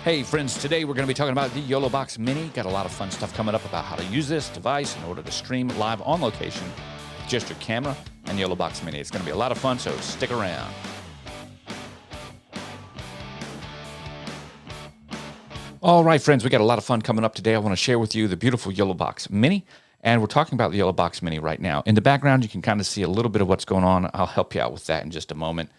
Hey friends, today we're going to be talking about the YoloBox Mini. Got a lot of fun stuff coming up about how to use this device in order to stream live on location with just your camera and YoloBox Mini. It's going to be a lot of fun, so stick around. All right, friends, we got a lot of fun coming up today. I want to share with you the beautiful YoloBox Mini, and we're talking about the YoloBox Mini right now. In the background, you can kind of see a little bit of what's going on. I'll help you out with that in just a moment.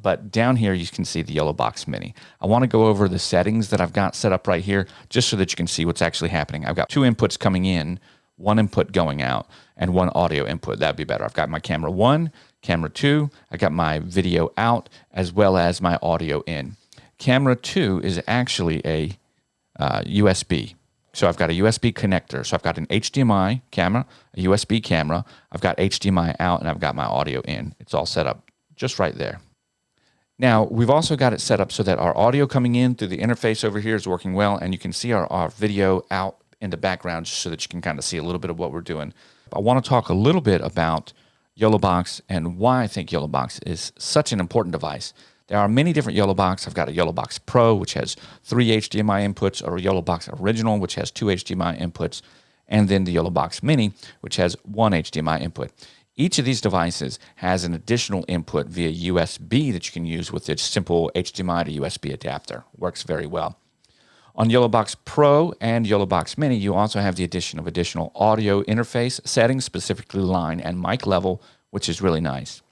But down here, you can see the YoloBox Mini. I want to go over the settings that I've got set up right here, just so that you can see what's actually happening. I've got two inputs coming in, one input going out, and one audio input. That'd be better. I've got my camera 1, camera 2. I got my video out, as well as my audio in. Camera 2 is actually a USB. So I've got a USB connector. So I've got an HDMI camera, a USB camera. I've got HDMI out, and I've got my audio in. It's all set up just right there. Now, we've also got it set up so that our audio coming in through the interface over here is working well, and you can see our video out in the background just so that you can kind of see a little bit of what we're doing. I want to talk a little bit about YoloBox and why I think YoloBox is such an important device. There are many different YoloBox. I've got a YoloBox Pro, which has 3 HDMI inputs, or a YoloBox Original, which has 2 HDMI inputs, and then the YoloBox Mini, which has 1 HDMI input. Each of these devices has an additional input via USB that you can use with its simple HDMI to USB adapter. Works very well. On YoloBox Pro and YoloBox Mini, you also have the addition of additional audio interface settings, specifically line and mic level, which is really nice.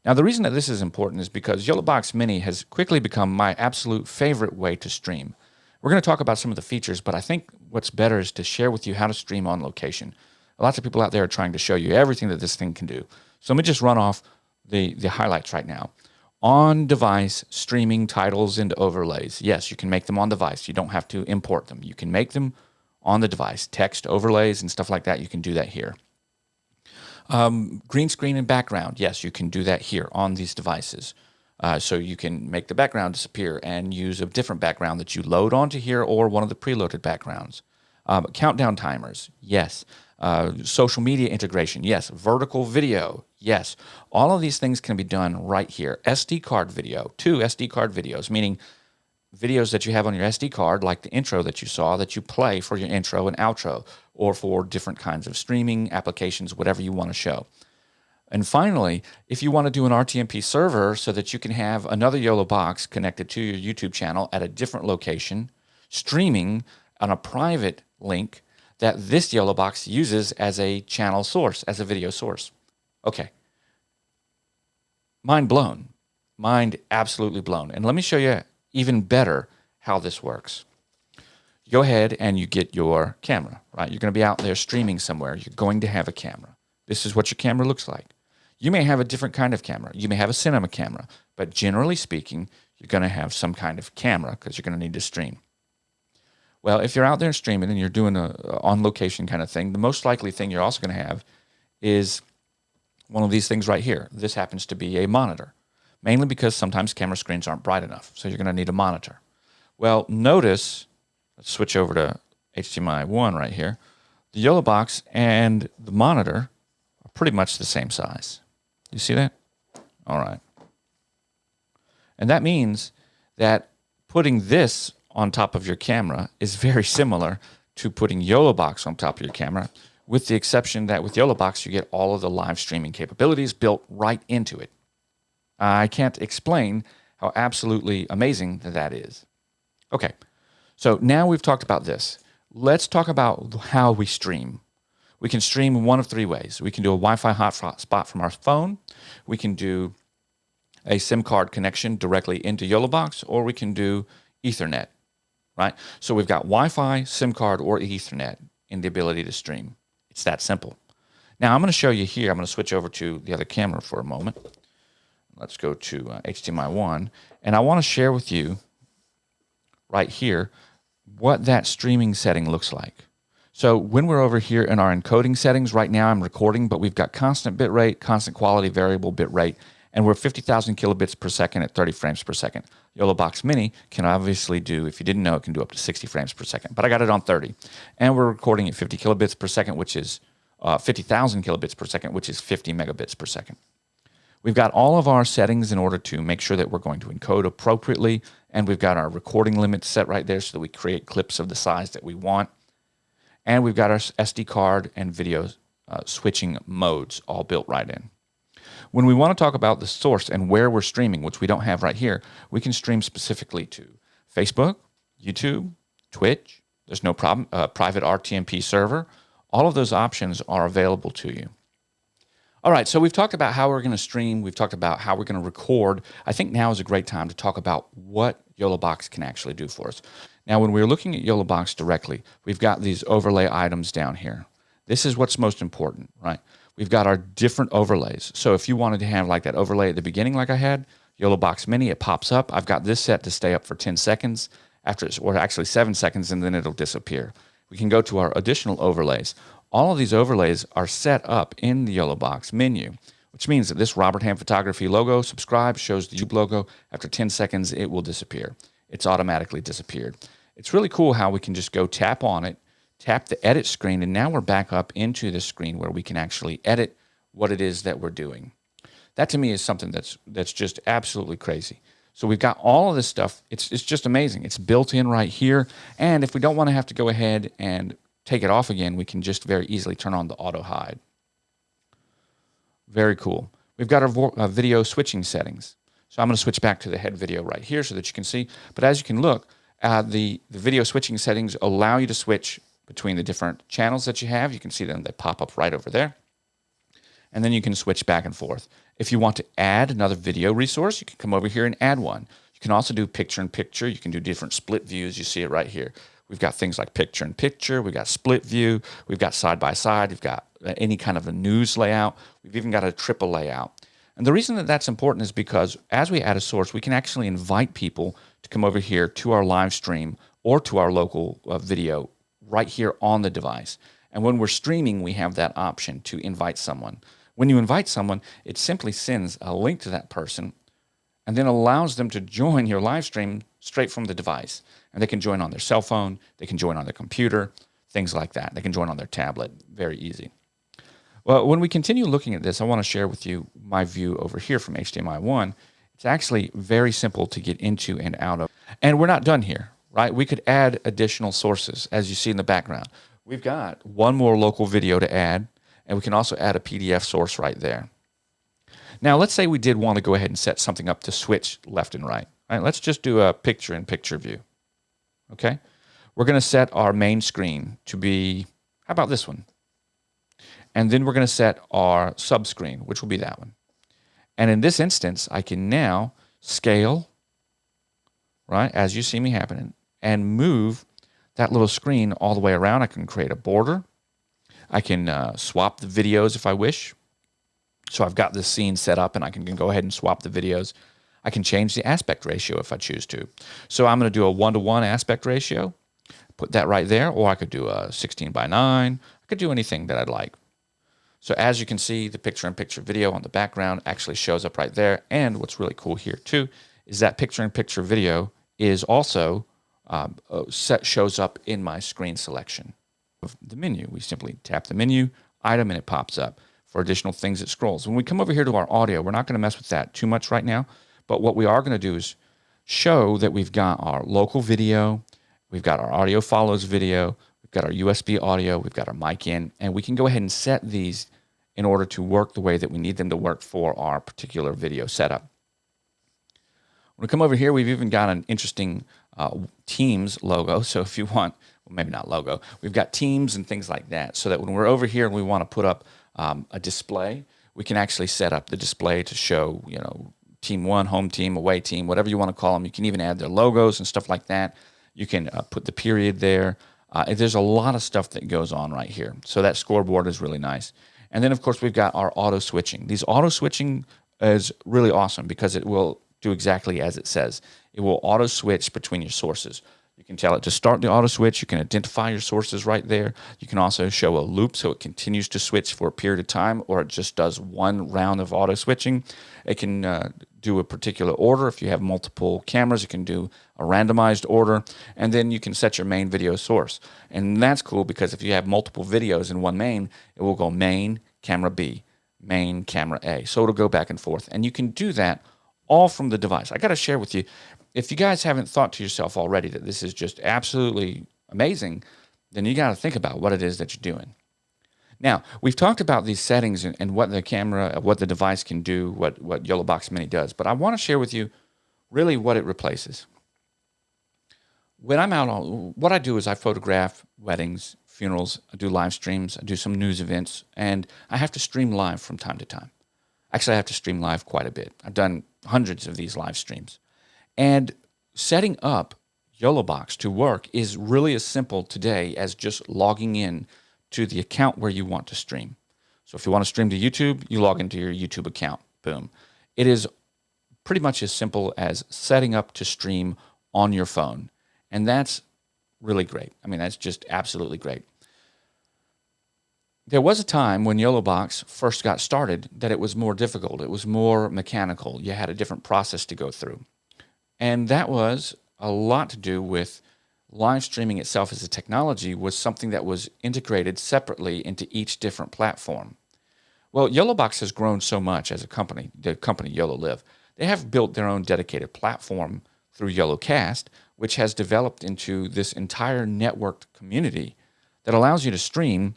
Now, the reason that this is important is because YoloBox Mini has quickly become my absolute favorite way to stream. We're going to talk about some of the features, but I think what's better is to share with you how to stream on location. Lots of people out there are trying to show you everything that this thing can do. So let me just run off the highlights right now. On-device streaming titles and overlays. Yes, you can make them on device. You don't have to import them. You can make them on the device. Text overlays and stuff like that, you can do that here. Green screen and background. Yes, you can do that here on these devices. So you can make the background disappear and use a different background that you load onto here or one of the preloaded backgrounds. Countdown timers. Yes. Social media integration, yes. Vertical video, yes. All of these things can be done right here. SD card video, 2 SD card videos, meaning videos that you have on your SD card, like the intro that you saw, that you play for your intro and outro, or for different kinds of streaming applications, whatever you want to show. And finally, if you want to do an RTMP server so that you can have another YoloBox connected to your YouTube channel at a different location, streaming on a private link that this YoloBox uses as a channel source, as a video source. Okay. Mind blown. Mind absolutely blown. And let me show you even better how this works. You go ahead and you get your camera, right? You're going to be out there streaming somewhere. You're going to have a camera. This is what your camera looks like. You may have a different kind of camera. You may have a cinema camera, but generally speaking, you're going to have some kind of camera because you're going to need to stream. Well, if you're out there streaming and you're doing a on-location kind of thing, the most likely thing you're also going to have is one of these things right here. This happens to be a monitor, mainly because sometimes camera screens aren't bright enough, so you're going to need a monitor. Well, notice, let's switch over to HDMI 1 right here. The YoloBox and the monitor are pretty much the same size. You see that? All right. And that means that putting this on top of your camera is very similar to putting YoloBox on top of your camera, with the exception that with YoloBox, you get all of the live streaming capabilities built right into it. I can't explain how absolutely amazing that is. Okay, so now we've talked about this. Let's talk about how we stream. We can stream in one of 3 ways. We can do a Wi-Fi hotspot from our phone. We can do a SIM card connection directly into YoloBox, or we can do Ethernet. Right? So we've got Wi-Fi, SIM card, or Ethernet in the ability to stream. It's that simple. Now I'm going to show you here. I'm going to switch over to the other camera for a moment. Let's go to HDMI 1. And I want to share with you right here what that streaming setting looks like. So when we're over here in our encoding settings, right now I'm recording, but we've got constant bit rate, constant quality, variable bit rate, and we're 50,000 kilobits per second at 30 frames per second. YoloBox Mini can obviously do, if you didn't know, it can do up to 60 frames per second, but I got it on 30. And we're recording at 50 kilobits per second, which is 50,000 kilobits per second, which is 50 megabits per second. We've got all of our settings in order to make sure that we're going to encode appropriately, and we've got our recording limits set right there so that we create clips of the size that we want. And we've got our SD card and video switching modes all built right in. When we want to talk about the source and where we're streaming, which we don't have right here, we can stream specifically to Facebook, YouTube, Twitch. There's no problem. Private RTMP server. All of those options are available to you. All right, so we've talked about how we're going to stream. We've talked about how we're going to record. I think now is a great time to talk about what YoloBox can actually do for us. Now, when we're looking at YoloBox directly, we've got these overlay items down here. This is what's most important, right? We've got our different overlays. So if you wanted to have like that overlay at the beginning like I had, YoloBox Mini, it pops up. I've got this set to stay up for 10 seconds, or actually 7 seconds, and then it'll disappear. We can go to our additional overlays. All of these overlays are set up in the YoloBox menu, which means that this Robert Ham Photography logo, subscribe, shows the YouTube logo. After 10 seconds, it will disappear. It's automatically disappeared. It's really cool how we can just go tap on it, tap the edit screen, and now we're back up into this screen where we can actually edit what it is that we're doing. That to me is something that's just absolutely crazy. So we've got all of this stuff. It's just amazing. It's built in right here. And if we don't want to have to go ahead and take it off again, we can just very easily turn on the auto hide. Very cool. We've got our video switching settings. So I'm going to switch back to the head video right here so that you can see. But as you can look, the video switching settings allow you to switch between the different channels that you have. You can see them. They pop up right over there. And then you can switch back and forth. If you want to add another video resource, you can come over here and add one. You can also do picture-in-picture. You can do different split views. You see it right here. We've got things like picture-in-picture. We've got split view. We've got side-by-side. We've got any kind of a news layout. We've even got a triple layout. And the reason that that's important is because as we add a source, we can actually invite people to come over here to our live stream or to our local video right here on the device. And when we're streaming, we have that option to invite someone. When you invite someone, it simply sends a link to that person and then allows them to join your live stream straight from the device. And they can join on their cell phone, they can join on their computer, things like that. They can join on their tablet, very easy. Well, when we continue looking at this, I want to share with you my view over here from HDMI 1. It's actually very simple to get into and out of. And we're not done here, right? We could add additional sources, as you see in the background. We've got one more local video to add, and we can also add a PDF source right there. Now, let's say we did want to go ahead and set something up to switch left and right. All right, let's just do a picture-in-picture view. Okay? We're going to set our main screen to be, how about this one? And then we're going to set our sub-screen, which will be that one. And in this instance, I can now scale, right, as you see me happening, and move that little screen all the way around. I can create a border. I can swap the videos if I wish. So I've got this scene set up and I can go ahead and swap the videos. I can change the aspect ratio if I choose to. So I'm going to do a 1:1 aspect ratio, put that right there, or I could do a 16:9. I could do anything that I'd like. So as you can see, the picture-in-picture video on the background actually shows up right there. And what's really cool here too is that picture-in-picture video is also shows up in my screen selection of the menu. We simply tap the menu item and it pops up. For additional things, it scrolls. When we come over here to our audio, we're not going to mess with that too much right now. But what we are going to do is show that we've got our local video, we've got our audio follows video, we've got our USB audio, we've got our mic in, and we can go ahead and set these in order to work the way that we need them to work for our particular video setup. When we come over here, we've even got an interesting Teams logo. So if you want, well, maybe not logo, we've got Teams and things like that, so that when we're over here and we want to put up a display, we can actually set up the display to show, you know, team one, home team, away team, whatever you want to call them. You can even add their logos and stuff like that. You can put the period there. There's a lot of stuff that goes on right here. So that scoreboard is really nice. And then, of course, we've got our auto switching. These auto switching is really awesome because it will do exactly as it says. It will auto switch between your sources. You can tell it to start the auto switch. You can identify your sources right there. You can also show a loop so it continues to switch for a period of time, or it just does one round of auto switching. It can do a particular order. If you have multiple cameras, you can do a randomized order, and then you can set your main video source. And that's cool because if you have multiple videos in one main, it will go main, camera B, main camera A. So it'll go back and forth. And you can do that all from the device. I got to share with you, if you guys haven't thought to yourself already that this is just absolutely amazing, then you got to think about what it is that you're doing. Now, we've talked about these settings and what the camera, what the device can do, what YoloBox Mini does, but I want to share with you really what it replaces. When I'm out on, what I do is I photograph weddings, funerals, I do live streams, I do some news events, and I have to stream live from time to time. Actually, I have to stream live quite a bit. I've done hundreds of these live streams. And setting up YoloBox to work is really as simple today as just logging in to the account where you want to stream. So if you want to stream to YouTube, you log into your YouTube account. Boom. It is pretty much as simple as setting up to stream on your phone. And that's really great. I mean, that's just absolutely great. There was a time when YoloBox first got started that it was more difficult. It was more mechanical. You had a different process to go through. And that was a lot to do with live streaming itself as a technology was something that was integrated separately into each different platform. Well, YoloBox has grown so much as a company, the company YoloLive. They have built their own dedicated platform through YoloCast, which has developed into this entire networked community that allows you to stream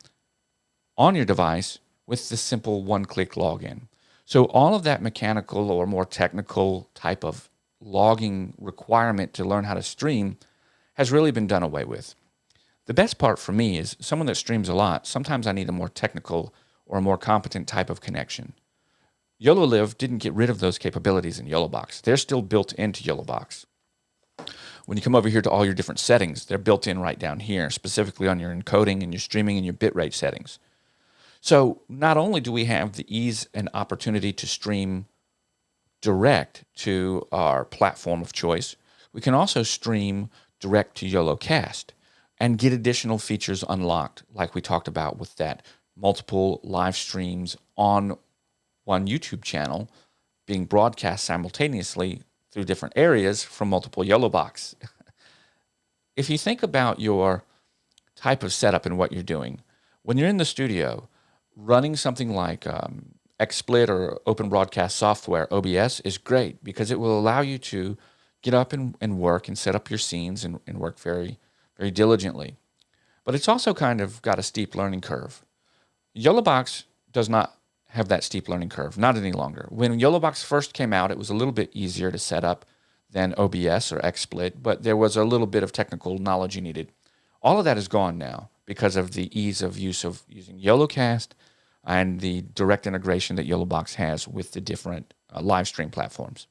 on your device with the simple one-click login. So all of that mechanical or more technical type of logging requirement to learn how to stream has really been done away with. The best part for me is someone that streams a lot, sometimes I need a more technical or a more competent type of connection. YoloLive didn't get rid of those capabilities in YoloBox. They're still built into YoloBox. When you come over here to all your different settings, they're built in right down here, specifically on your encoding and your streaming and your bitrate settings. So not only do we have the ease and opportunity to stream direct to our platform of choice, we can also stream direct to YoloCast and get additional features unlocked, like we talked about with that multiple live streams on one YouTube channel being broadcast simultaneously through different areas from multiple YoloBox. If you think about your type of setup and what you're doing, when you're in the studio, running something like XSplit or Open Broadcast Software, OBS, is great because it will allow you to get up and work and set up your scenes and work very, very diligently. But it's also kind of got a steep learning curve. YoloBox does not have that steep learning curve, not any longer. When YoloBox first came out, it was a little bit easier to set up than OBS or XSplit, but there was a little bit of technical knowledge you needed. All of that is gone now because of the ease of use of using YoloCast and the direct integration that YoloBox has with the different live stream platforms.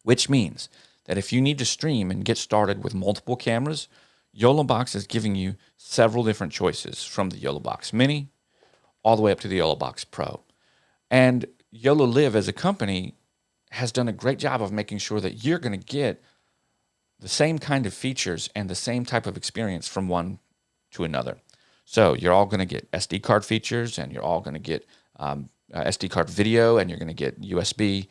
Which means that if you need to stream and get started with multiple cameras, YoloBox is giving you several different choices from the YoloBox Mini all the way up to the YoloBox Pro. And YoloLive as a company has done a great job of making sure that you're going to get the same kind of features and the same type of experience from one to another. So you're all going to get SD card features, and you're all going to get SD card video, and you're going to get USB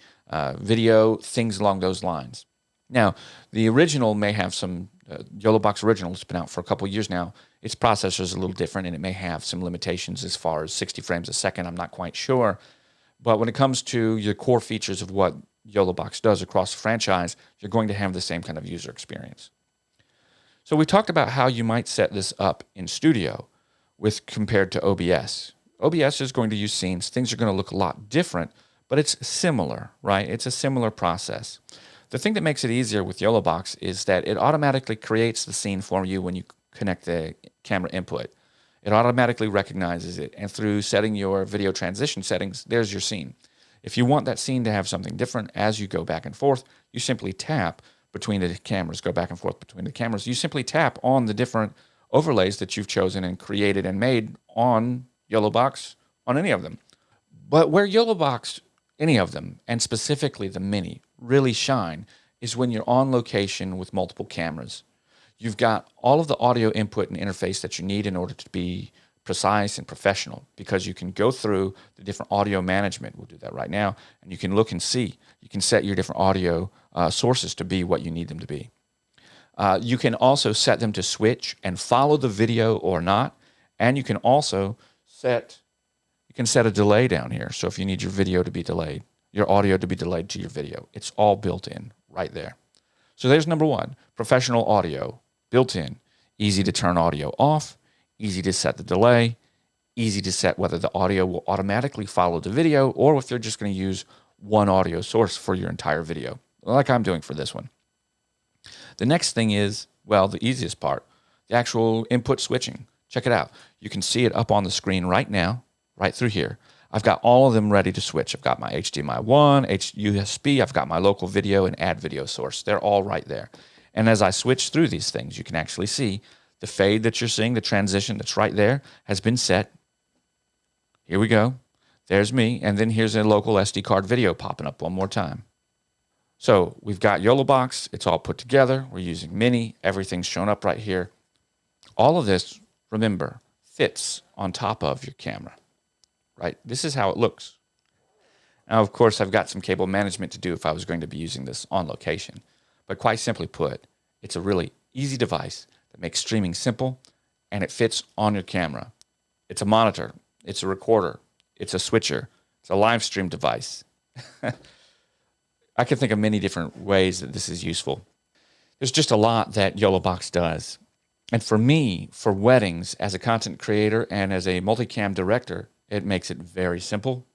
video, things along those lines. Now, the original may have some, YoloBox Original has been out for a couple years now. Its processor is a little different, and it may have some limitations as far as 60 frames a second. I'm not quite sure. But when it comes to your core features of what YoloBox does across the franchise, you're going to have the same kind of user experience. So we talked about how you might set this up in studio with compared to OBS. OBS is going to use scenes. Things are going to look a lot different, but it's similar, right? It's a similar process. The thing that makes it easier with YoloBox is that it automatically creates the scene for you when you connect the camera input. It automatically recognizes it, and through setting your video transition settings, there's your scene. If you want that scene to have something different as you go back and forth, you simply tap between the cameras, go back and forth between the cameras. You simply tap on the different overlays that you've chosen and created and made on YoloBox, on any of them. But where YoloBox, any of them, and specifically the Mini, really shine is when you're on location with multiple cameras. You've got all of the audio input and interface that you need in order to be precise and professional, because you can go through the different audio management. We'll do that right now, and you can look and see. You can set your different audio sources to be what you need them to be. You can also set them to switch and follow the video or not, and you can also set You can set a delay down here. So if you need your video to be delayed, your audio to be delayed to your video, it's all built in right there. So there's number one, professional audio, built in, easy to turn audio off, easy to set the delay, easy to set whether the audio will automatically follow the video or if you're just going to use one audio source for your entire video, like I'm doing for this one. The next thing is, well, the easiest part, the actual input switching. Check it out. You can see it up on the screen right now, right through here. I've got all of them ready to switch. I've got my HDMI 1, USB, I've got my local video and add video source. They're all right there. And as I switch through these things, you can actually see the fade that you're seeing, the transition that's right there, has been set. Here we go. There's me. And then here's a local SD card video popping up one more time. So we've got YoloBox. It's all put together. We're using Mini. Everything's shown up right here. All of this, remember, fits on top of your camera, right? This is how it looks. Now, of course, I've got some cable management to do if I was going to be using this on location. But quite simply put, it's a really easy device that makes streaming simple, and it fits on your camera. It's a monitor. It's a recorder. It's a switcher. It's a live stream device. I can think of many different ways that this is useful. There's just a lot that YoloBox does. And for me, for weddings, as a content creator and as a multicam director, it makes it very simple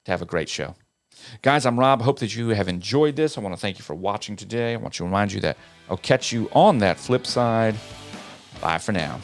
to have a great show. Guys, I'm Rob. I hope that you have enjoyed this. I want to thank you for watching today. I want to remind you that I'll catch you on that flip side. Bye for now.